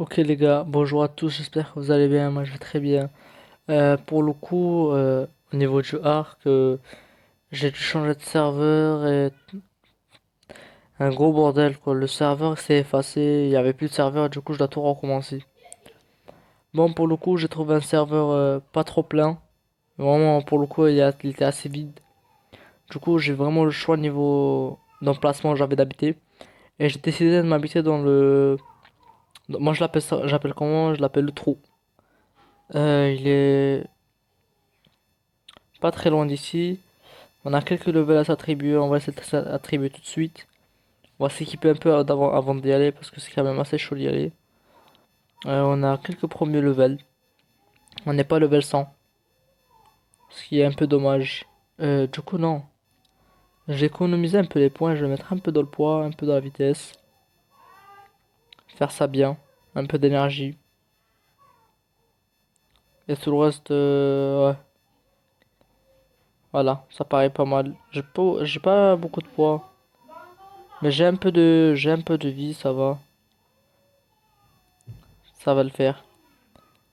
Ok les gars, bonjour à tous, j'espère que vous allez bien, moi je vais très bien. Pour le coup, au niveau du arc, j'ai dû changer de serveur et un gros bordel quoi. Le serveur s'est effacé, il y avait plus de serveur, du coup je dois tout recommencer. Bon pour le coup j'ai trouvé un serveur pas trop plein, vraiment pour le coup il était assez vide. Du coup j'ai vraiment le choix niveau d'emplacement où j'avais d'habiter. Et j'ai décidé de m'habiter dans moi je l'appelle ça, j'appelle comment? Je l'appelle le trou. Il est pas très loin d'ici. On a quelques levels à s'attribuer, on va essayer de s'attribuer tout de suite. On va s'équiper un peu avant d'y aller parce que c'est quand même assez chaud d'y aller. On a quelques premiers levels. On n'est pas level 100, ce qui est un peu dommage. Du coup non, j'ai économisé un peu les points, je vais mettre un peu dans le poids, un peu dans la vitesse. Faire ça bien, un peu d'énergie. Et tout le reste, ouais. Voilà, ça paraît pas mal. J'ai pas beaucoup de poids, mais j'ai un peu de vie, ça va le faire.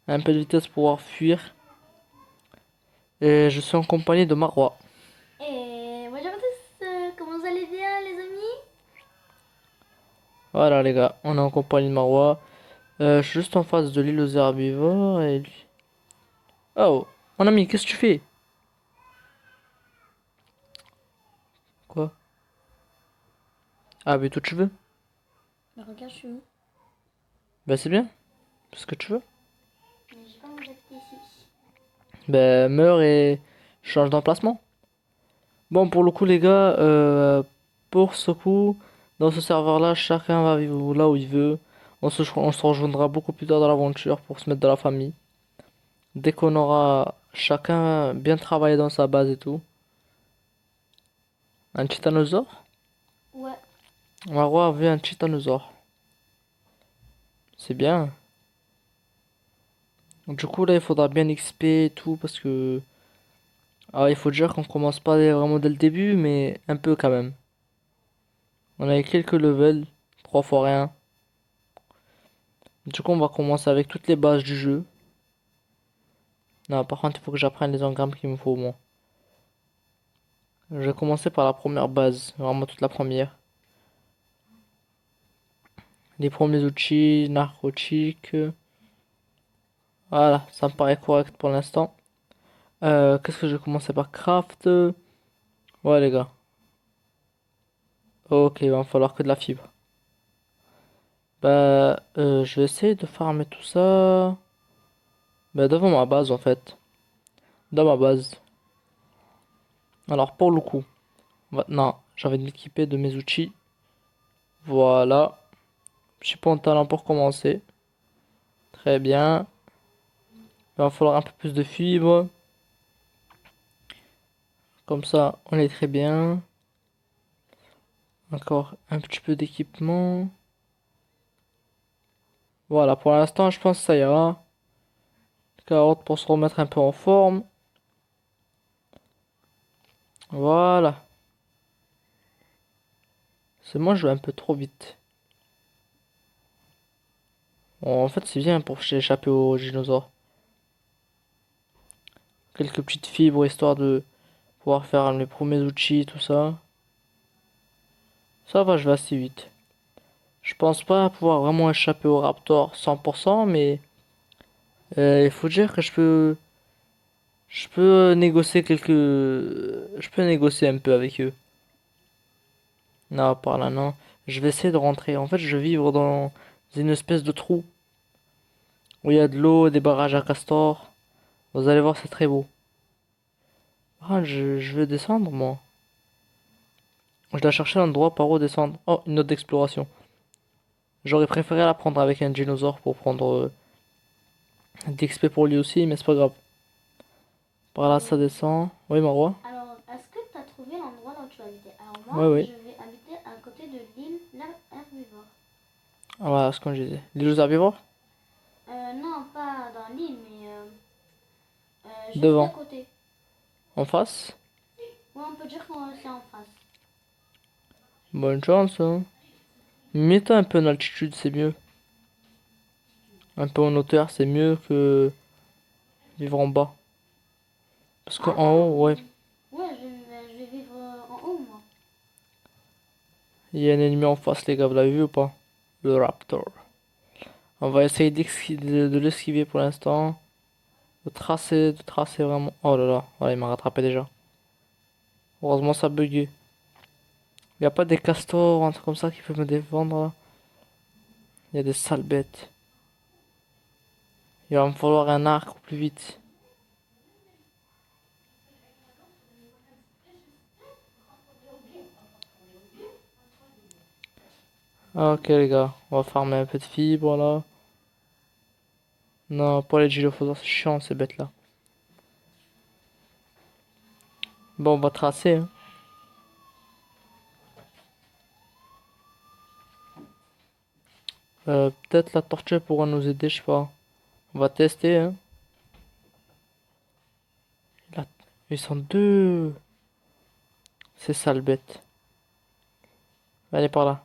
Un peu de vitesse pour pouvoir fuir. Et je suis en compagnie de Marwa. Et bonjour à tous, comment vous allez bien les amis? Voilà les gars, on est en compagnie de Marwa. Je suis juste en face de l'île aux herbivores et lui. Oh, mon ami, qu'est-ce que tu fais? Quoi? Ah, mais toi tu veux? Mais regarde, je suis où? Ben c'est bien, fais ce que tu veux. Mais j'ai pas envie d'habiter ici. Ben meurs et change d'emplacement. Bon, pour le coup les gars, pour ce coup, dans ce serveur-là, chacun va vivre là où il veut. On se rejoindra beaucoup plus tard dans l'aventure pour se mettre dans la famille. Dès qu'on aura chacun bien travaillé dans sa base et tout. Un titanosaure? Ouais. Marwa a vu un titanosaure. C'est bien. Donc, du coup, là, il faudra bien XP et tout parce que. Ah, il faut dire qu'on commence pas vraiment dès le début, mais un peu quand même. On a eu quelques levels, 3 fois rien. Du coup, on va commencer avec toutes les bases du jeu. Non, par contre, il faut que j'apprenne les engrammes qu'il me faut, moi. Je vais commencer par la première base, vraiment toute la première. Les premiers outils narcotiques. Voilà, ça me paraît correct pour l'instant. Qu'est-ce que je vais commencer par craft? Ouais, les gars. Ok, il va me falloir que de la fibre. Bah, je vais essayer de farmer tout ça. Bah, devant ma base en fait. Dans ma base. Alors, pour le coup, maintenant, j'ai envie de m'équiper de mes outils. Voilà. Petit pantalon pour commencer. Très bien. Il va falloir un peu plus de fibres. Comme ça, on est très bien. Encore un petit peu d'équipement. Voilà, pour l'instant, je pense que ça ira. Carotte pour se remettre un peu en forme. Voilà. C'est moi, je vais un peu trop vite. Bon, en fait, c'est bien pour échapper aux dinosaures. Quelques petites fibres histoire de pouvoir faire mes premiers outils, tout ça. Ça va, je vais assez vite. Je pense pas pouvoir vraiment échapper au Raptor 100%, mais il faut dire que je peux négocier je peux négocier un peu avec eux. Non, par là, non. Je vais essayer de rentrer. En fait, je vais vivre dans une espèce de trou où il y a de l'eau, des barrages à castor. Vous allez voir, c'est très beau. Ah, je vais descendre, moi. Je dois chercher l'endroit par où descendre. Oh, une note d'exploration. J'aurais préféré la prendre avec un dinosaure pour prendre d'XP pour lui aussi, mais c'est pas grave. Par là, ça Et descend. Oui, Marwa? alors, est-ce que tu as trouvé l'endroit où tu vas habiter? Alors Oui, moi, oui. je vais habiter à côté de l'île herbivore. Ah, voilà ce qu'on disait. Les jours herbivores? Non, pas dans l'île, mais juste à Devant. côté. En face? Ouais, on peut dire que c'est en face. Bonne chance, hein. Mets-toi un peu en altitude, c'est mieux. Un peu en hauteur, c'est mieux que vivre en bas. Parce Ah qu'en non, haut, ouais, ouais, je vais vivre en haut, moi. il y a un ennemi en face, les gars, vous l'avez vu ou pas? Le Raptor. On va essayer de l'esquiver pour l'instant. De tracer vraiment. Oh là là, voilà, il m'a rattrapé déjà. Heureusement, ça a bugué. Il n'y a pas des castors, un truc comme ça qui peut me défendre là. Il y a des sales bêtes. Il va me falloir un arc au plus vite. Ah, ok les gars, on va farmer un peu de fibres là. Non, pas les gyrophosaures, c'est chiant ces bêtes là. Bon, on va tracer, hein. Peut-être la tortue pourra nous aider, je sais pas. On va tester, hein. Là, ils sont deux. Ces sales bêtes. Allez par là.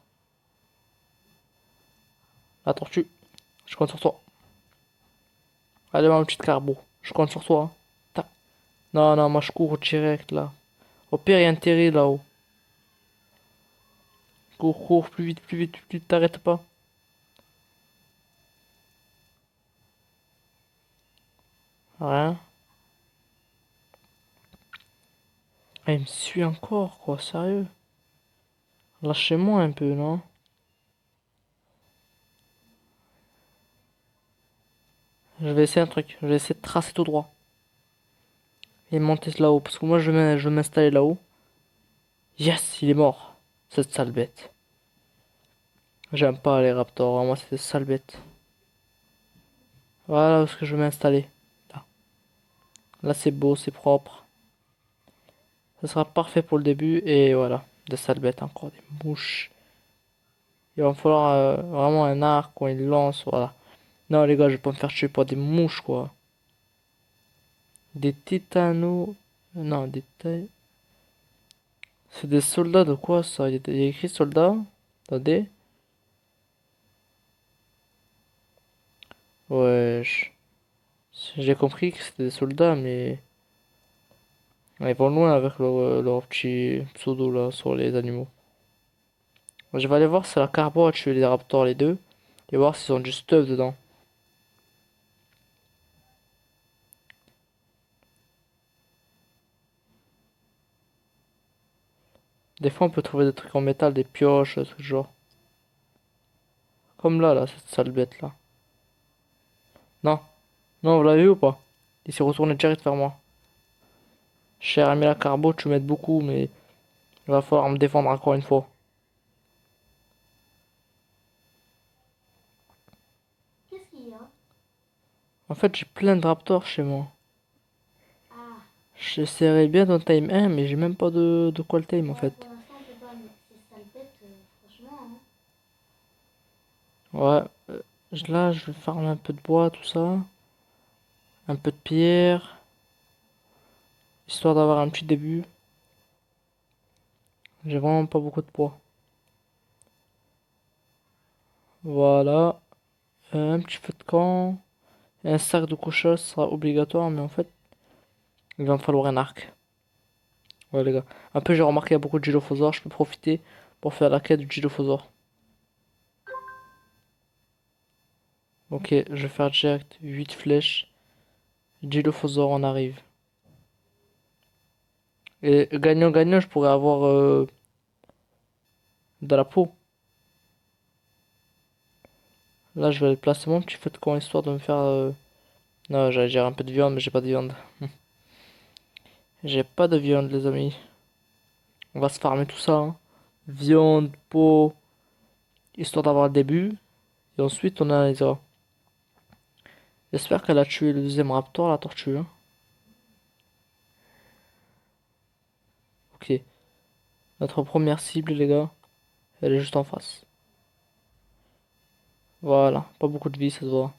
La tortue, je compte sur toi. Allez, ma petite carbo, je compte sur toi, hein. Tac. Non, non, moi je cours direct là. Au pire, il y a un terrier là-haut. Cours, cours, plus vite, plus vite, plus vite, t'arrêtes pas. Rien. Ah, il me suit encore, quoi, sérieux. Lâchez-moi un peu, non? Je vais essayer un truc. Je vais essayer de tracer tout droit. Et monter là-haut. Parce que moi, je vais m'installer là-haut. Yes, il est mort. Cette sale bête. J'aime pas les raptors, hein. Moi, c'est des sales bêtes. Voilà où est-ce que je vais m'installer. Là, là c'est beau, c'est propre. Ça sera parfait pour le début. Et voilà. Des sales bêtes, encore des mouches. Il va me falloir vraiment un arc quand il lance. Voilà. Non, les gars, je vais pas me faire tuer par des mouches, quoi. Des titanos. Non, c'est des soldats de quoi ça? Il y a écrit soldats? Attendez. Ouais, j'ai compris que c'était des soldats, mais ils vont loin avec leur petit pseudo là sur les animaux. Je vais aller voir si la carbo a tué les raptors les deux et voir s'ils ont du stuff dedans. Des fois on peut trouver des trucs en métal, des pioches, ce genre. Comme là, cette sale bête là. Non, non, vous l'avez vu ou pas? Il s'est retourné direct vers moi. Cher ami la carbo, tu m'aides beaucoup, mais il va falloir me défendre encore une fois. Qu'est-ce qu'il y a? En fait, j'ai plein de raptors chez moi. Ah, J'essaierai bien d'en time un, mais j'ai même pas de quoi le time en ouais, pour fait. l'instant, on peut pas, mais ces sales bêtes, franchement, hein. Ouais, là, je vais farmer un peu de bois, tout ça. Un peu de pierre, histoire d'avoir un petit début. J'ai vraiment pas beaucoup de bois. Voilà. Un petit feu de camp. Un sac de couchage sera obligatoire, mais en fait, il va me falloir un arc. Ouais, les gars. Un peu, j'ai remarqué qu'il y a beaucoup de gylophosaures. Je peux profiter pour faire la quête du gylophosaure. Ok, je vais faire direct 8 flèches. Gylophosaure, on arrive. Et gagnant-gagnant, je pourrais avoir de la peau. Là, je vais placer mon petit feu de camp histoire de me faire. Non, j'allais dire un peu de viande, mais j'ai pas de viande. J'ai pas de viande, les amis. On va se farmer tout ça, hein. Viande, peau, histoire d'avoir le début. Et ensuite, on analysera. J'espère qu'elle a tué le deuxième raptor, la tortue, hein. Ok. Notre première cible, les gars, elle est juste en face. Voilà. Pas beaucoup de vie, ça se voit.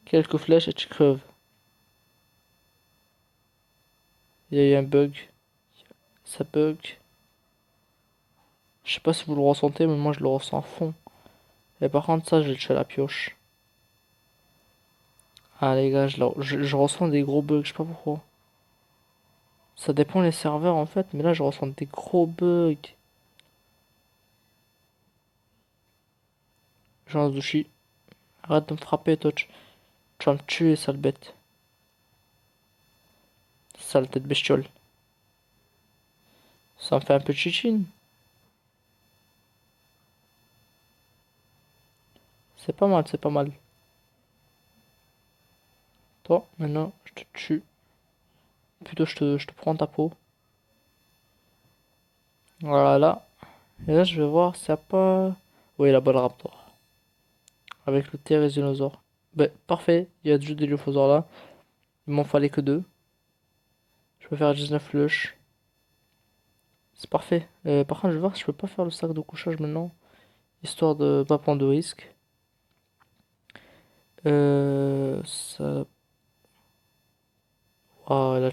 Quelques flèches et tu creves. Il y a eu un bug. Ça bug. Je sais pas si vous le ressentez, mais moi je le ressens à fond. Et par contre, ça, je vais le tuer à la pioche. Ah les gars, je ressens des gros bugs, je sais pas pourquoi. Ça dépend les serveurs en fait, mais là je ressens des gros bugs. Genre Zushi, arrête de me frapper toi, tu vas me tuer sale bête. Sale tête bestiole. Ça me fait un peu de chichine. C'est pas mal, c'est pas mal. Toi, maintenant, je te tue. Plutôt, je te prends ta peau. Voilà. Et là, je vais voir s'il n'y a pas... Oui, la balle raptor. Avec le Thérésianosaure. Ben, parfait. Il y a juste des Dilophosaures là. Il m'en fallait que deux. Je peux faire 19 flush. C'est parfait. Par contre, je vais voir si je peux pas faire le sac de couchage maintenant. Histoire de pas prendre de risque. Ça... Ah, il a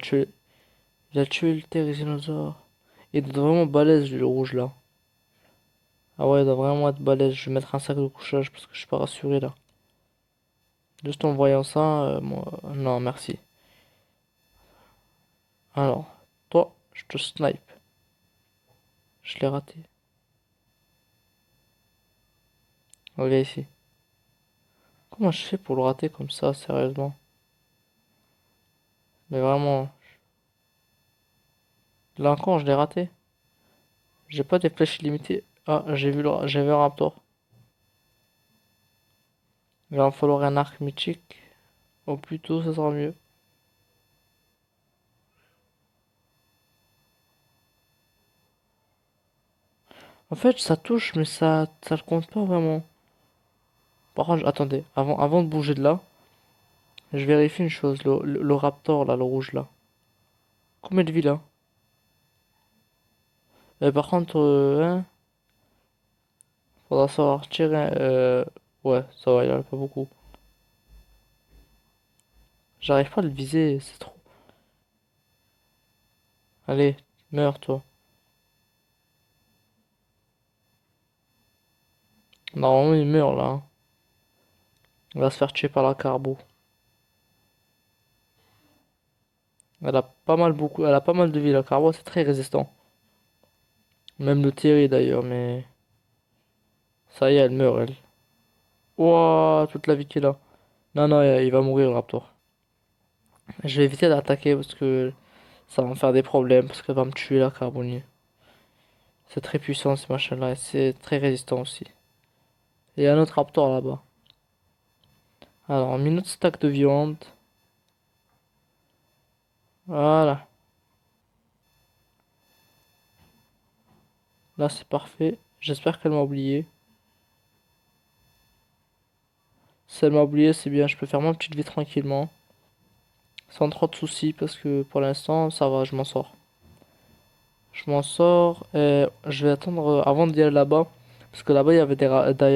tué le Thérésianosaure. Il est vraiment balèze, lui, le rouge là. Ah ouais, il doit vraiment être balèze. Je vais mettre un sac de couchage parce que je suis pas rassuré là. Juste en voyant ça, moi, non, merci. Alors, toi, je te snipe. Je l'ai raté. Regarde ici. Comment je fais pour le rater comme ça, sérieusement? Mais vraiment, là encore, je l'ai raté. J'ai pas des flèches illimitées. Ah, j'ai vu un raptor. Il va me falloir un arc mythique. Au plus tôt, ça sera mieux. En fait, ça touche, mais ça le compte pas vraiment. Par contre, attendez, avant de bouger de là, je vérifie une chose. Le raptor, là, le rouge, là. Combien de vie, là? Par contre, hein, faudra savoir tirer. Ouais, ça va, il en a pas beaucoup. J'arrive pas à le viser, c'est trop. Allez, meurs, toi. Normalement, il meurt, là, hein. Il va se faire tuer par la carbo. Elle a pas mal de vie, la carbo, c'est très résistant. Même le Terry, d'ailleurs, mais... Ça y est, elle meurt, elle. Ouah, toute la vie qu'il a. Non, non, il va mourir, le Raptor. Je vais éviter d'attaquer parce que ça va me faire des problèmes, parce qu'elle va me tuer, la Carbonie. C'est très puissant, ce machin-là, et c'est très résistant aussi. Et il y a un autre Raptor, là-bas. Alors, une autre stack de viande. Voilà. Là, c'est parfait. J'espère qu'elle m'a oublié. Si elle m'a oublié, c'est bien, je peux faire ma petite vie tranquillement. Sans trop de soucis, parce que pour l'instant, ça va, je m'en sors. Je m'en sors et je vais attendre avant d'y aller là-bas. Parce que là-bas, il y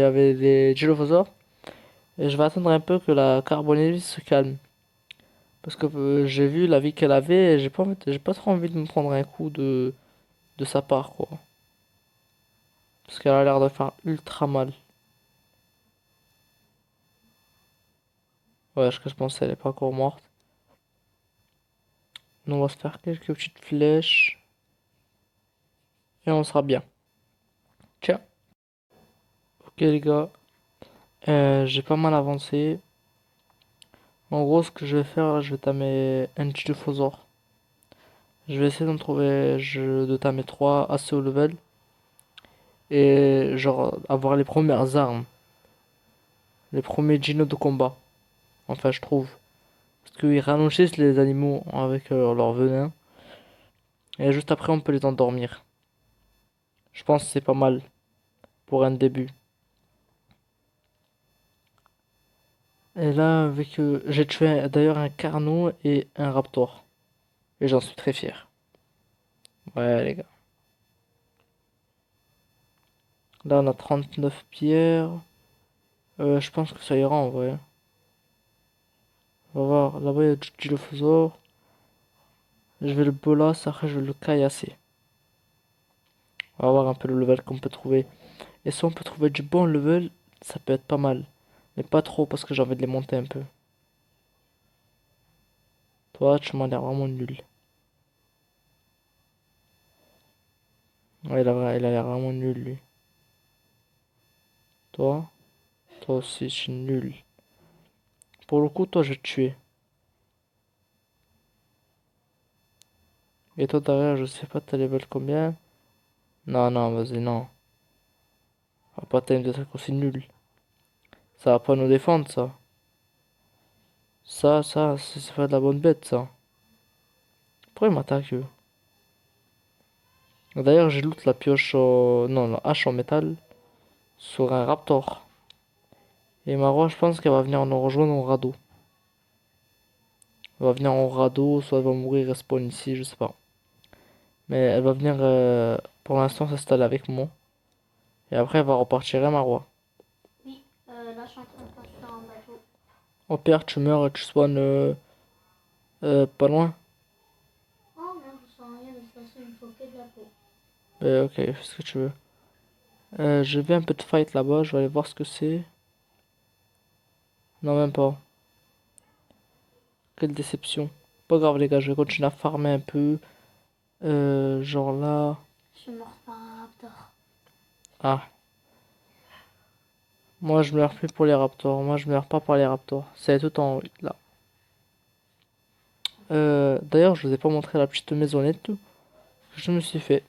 avait des Gyrophosaures. Et je vais attendre un peu que la Carbonite se calme. Parce que j'ai vu la vie qu'elle avait et j'ai pas trop envie de me prendre un coup de sa part, quoi. Parce qu'elle a l'air de faire ultra mal. Ouais, je pense qu'elle est pas encore morte. Nous, on va se faire quelques petites flèches. Et on sera bien. Tiens. Ok, les gars. J'ai pas mal avancé. En gros, ce que je vais faire, je vais tamer un Gyrophosaure. Je vais essayer de tamer 3 assez haut level. Et genre, avoir les premières armes. Les premiers Gino de combat. Enfin, je trouve. Parce qu'ils rallongissent les animaux avec leur venin. Et juste après, on peut les endormir. Je pense que c'est pas mal pour un début. Et là, avec j'ai tué d'ailleurs un Carno et un Raptor. Et j'en suis très fier. Ouais, les gars. Là, on a 39 pierres. Je pense que ça ira en vrai. On va voir. Là-bas, il y a du Dilophosaure. Je vais le bolas, après je vais le caillasser. On va voir un peu le level qu'on peut trouver. Et si on peut trouver du bon level, ça peut être pas mal. Mais pas trop parce que j'ai envie de les monter un peu. Toi, tu m'as l'air vraiment nul. Ouais, il a l'air vraiment nul, lui. Toi, toi aussi, je suis nul. Pour le coup, toi, je vais te tuer. Et toi, derrière, je sais pas, t'as level combien? Non, non, vas-y, non. On va pas t'aimer des trucs aussi nuls. Ça va pas nous défendre, ça. Ça, c'est pas de la bonne bête, ça. Pourquoi il m'attaque, eux? D'ailleurs, j'ai loot la pioche non, la hache en métal sur un raptor. Et Marwa, je pense qu'elle va venir nous rejoindre au radeau. Elle va venir en radeau, soit elle va mourir, respawn ici, je sais pas. Mais elle va venir, pour l'instant, s'installer avec moi. Et après, elle va repartir à Marwa. Oui, là je suis en train de construire un bateau. Au pire, tu meurs et tu spawns pas loin. Oh non, je sens rien, de toute façon il me faut que de la peau. Ok, fais ce que tu veux. Je vais un peu de fight là-bas, je vais aller voir ce que c'est. Non, même pas. Quelle déception. Pas grave, les gars, je vais continuer à farmer un peu. Genre là. Je suis morte par un raptor. Ah, moi je meurs plus pour les raptors. Moi je meurs pas par les raptors. C'est tout en haut, là. D'ailleurs, je vous ai pas montré la petite maisonnette que je me suis fait.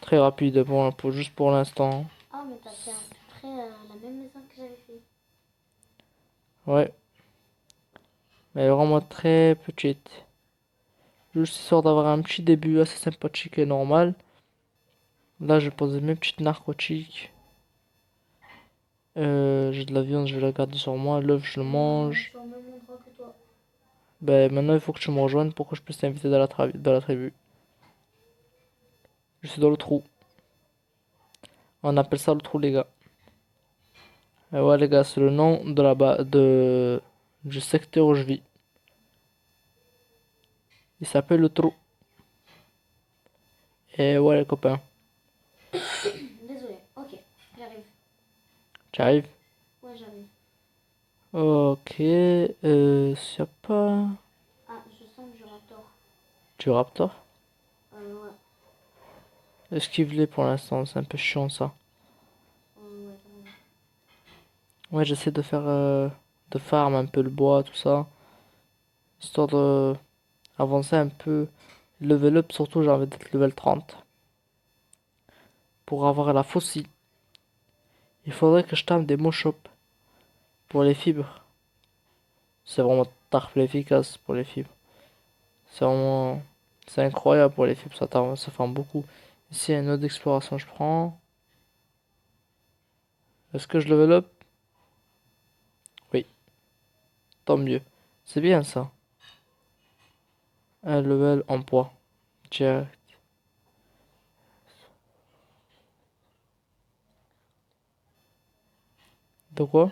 Très rapide, juste pour l'instant. Ah, mais t'as fait à peu près la même maison que j'avais fait. Ouais, mais vraiment très petite. Juste histoire d'avoir un petit début assez sympathique et normal. Là, je pose mes petites narcotiques. J'ai de la viande, je vais la garder sur moi. L'œuf, je le Je mange. suis au même endroit que toi. Ben, maintenant, il faut que tu me rejoignes pour que je puisse t'inviter dans la tribu. Je suis dans le trou. On appelle ça le trou, les gars. Et ouais, les gars, c'est le nom de du secteur où je vis. Il s'appelle le trou. Et ouais, les copains. Désolé, ok, j'arrive. Tu arrives? Ouais, j'arrive. Ok. S'il y a pas. Ah, je sens que je raptor. Du raptor? Ouais, Esquive-les pour l'instant, c'est un peu chiant ça. ouais, t'as raison. Ouais, j'essaie de faire. De farm un peu le bois, tout ça. Histoire de avancer un peu. Level up, surtout, j'ai envie d'être level 30. Pour avoir la faucille, il faudrait que je tape des shops pour les fibres. C'est vraiment tarple efficace pour les fibres. C'est vraiment. C'est incroyable pour les fibres, ça farme beaucoup. Ici, il y a une autre exploration, je prends. Est-ce que je level up? Oui, tant mieux. C'est bien ça. Un level en poids. Tiens. De quoi?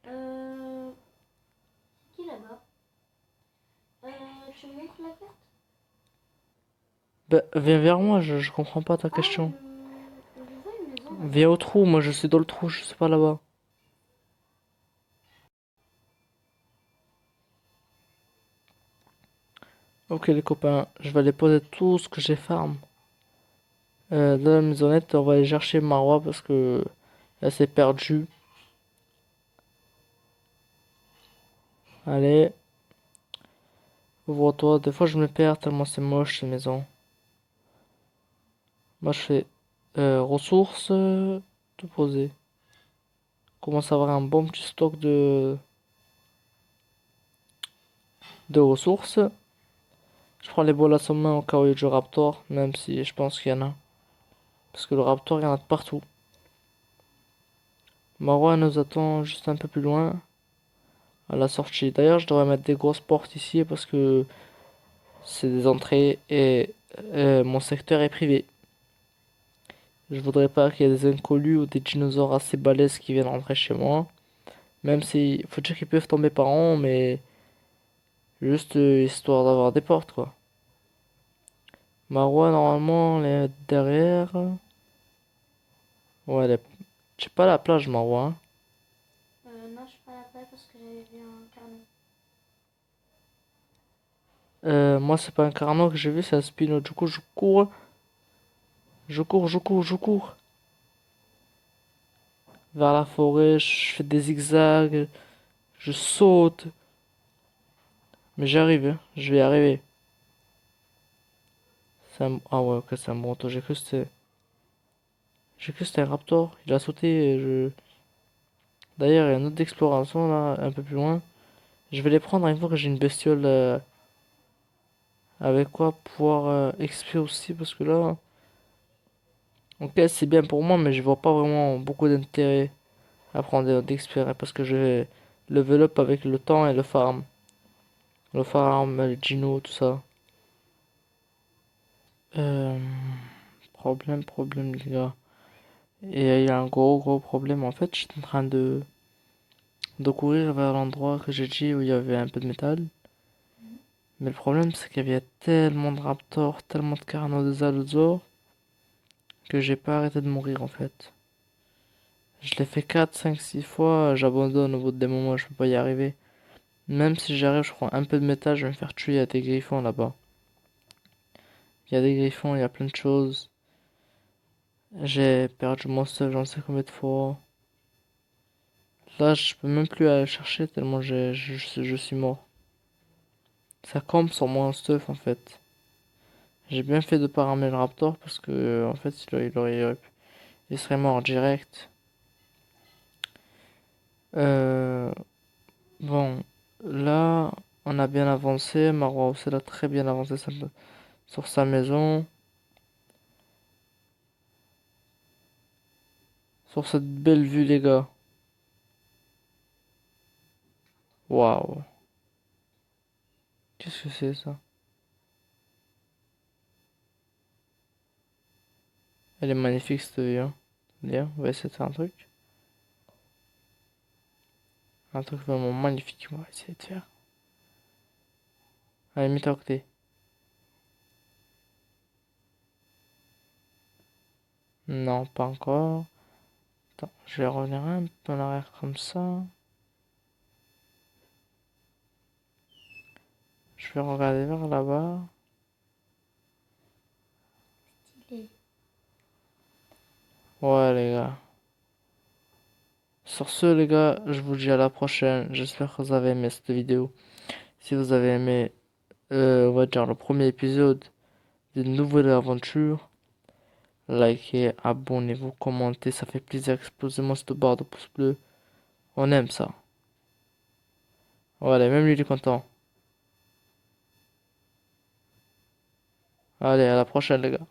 Euh, qui là-bas? Tu me montres la carte? Bah, viens vers moi, je comprends pas ta Ah, question. je vois une maison Viens là-bas. au trou, moi je suis dans le trou, je suis pas là-bas. Ok les copains, je vais aller poser tout ce que j'ai farm. Dans la maisonnette, on va aller chercher Marwa parce que elle s'est perdue. Allez, ouvre-toi. Des fois je me perds tellement c'est moche ces maisons. Moi je fais ressources, tout poser. Commence à avoir un bon petit stock de ressources. Je prends les bolas en main au cas où il y a du raptor, même si je pense qu'il y en a. Parce que le raptor il y en a de partout. Marwa nous attend juste un peu plus loin, à la sortie. D'ailleurs, je devrais mettre des grosses portes ici parce que c'est des entrées et mon secteur est privé. Je voudrais pas qu'il y ait des inconnus ou des dinosaures assez balèzes qui viennent rentrer chez moi. Même si, faut dire qu'ils peuvent tomber par an, mais juste histoire d'avoir des portes, quoi. Marwa, normalement, elle est derrière. Ouais, elle est... Je sais pas la plage, Marwa, hein. Non, je suis pas là-bas parce que j'avais vu un carnet. Moi, c'est pas un carnot que j'ai vu, c'est un spino. Du coup, je cours, je cours vers la forêt. Je fais des zigzags, je saute. Mais j'arrive, hein. Je vais y arriver. Ah ouais, ok, c'est un bronto. J'ai cru que c'était un raptor. Il a sauté et je... D'ailleurs, il y a une autre exploration là, un peu plus loin. Je vais les prendre une fois que j'ai une bestiole avec quoi pouvoir XP aussi parce que là, ok, c'est bien pour moi, mais je vois pas vraiment beaucoup d'intérêt à prendre d'XP parce que je vais level up avec le temps et le farm. Le farm, le Gino, tout ça. Euh, problème, les gars. Et il y a un gros problème. En fait, j'étais en train de courir vers l'endroit que j'ai dit où il y avait un peu de métal. Mais le problème, c'est qu'il y avait tellement de raptors, tellement de carnosaures que j'ai pas arrêté de mourir en fait. Je l'ai fait 4, 5, 6 fois, j'abandonne au bout des moments, je peux pas y arriver. Même si j'arrive, je prends un peu de métal, je vais me faire tuer, il y a des griffons là-bas. Il y a des griffons, il y a plein de choses. J'ai perdu mon stuff, j'en sais combien de fois. Là, je peux même plus aller chercher tellement je suis mort. Ça campe sur mon stuff en fait. J'ai bien fait de pas ramener le raptor parce que en fait il serait mort direct. Euh, bon, là, on a bien avancé. Marwa aussi a très bien avancé sur sa maison. Sur cette belle vue, les gars. Waouh. Qu'est-ce que c'est ça? Elle est magnifique cette vue, hein. Bien, on va essayer de faire un truc. Un truc vraiment magnifique, on va essayer de faire. Allez, mets-toi à côté. Non, pas encore. Attends, je vais revenir un peu en arrière comme ça. Je vais regarder vers là-bas. Stylé. Ouais, les gars. Sur ce, les gars, je vous dis à la prochaine. J'espère que vous avez aimé cette vidéo. Si vous avez aimé, on va dire le premier épisode d'une nouvelle aventure, likez, abonnez-vous, commentez, ça fait plaisir. Explosez-moi cette barre de pouce bleu. On aime ça. Voilà, même lui il est content. Allez, à la prochaine, les gars.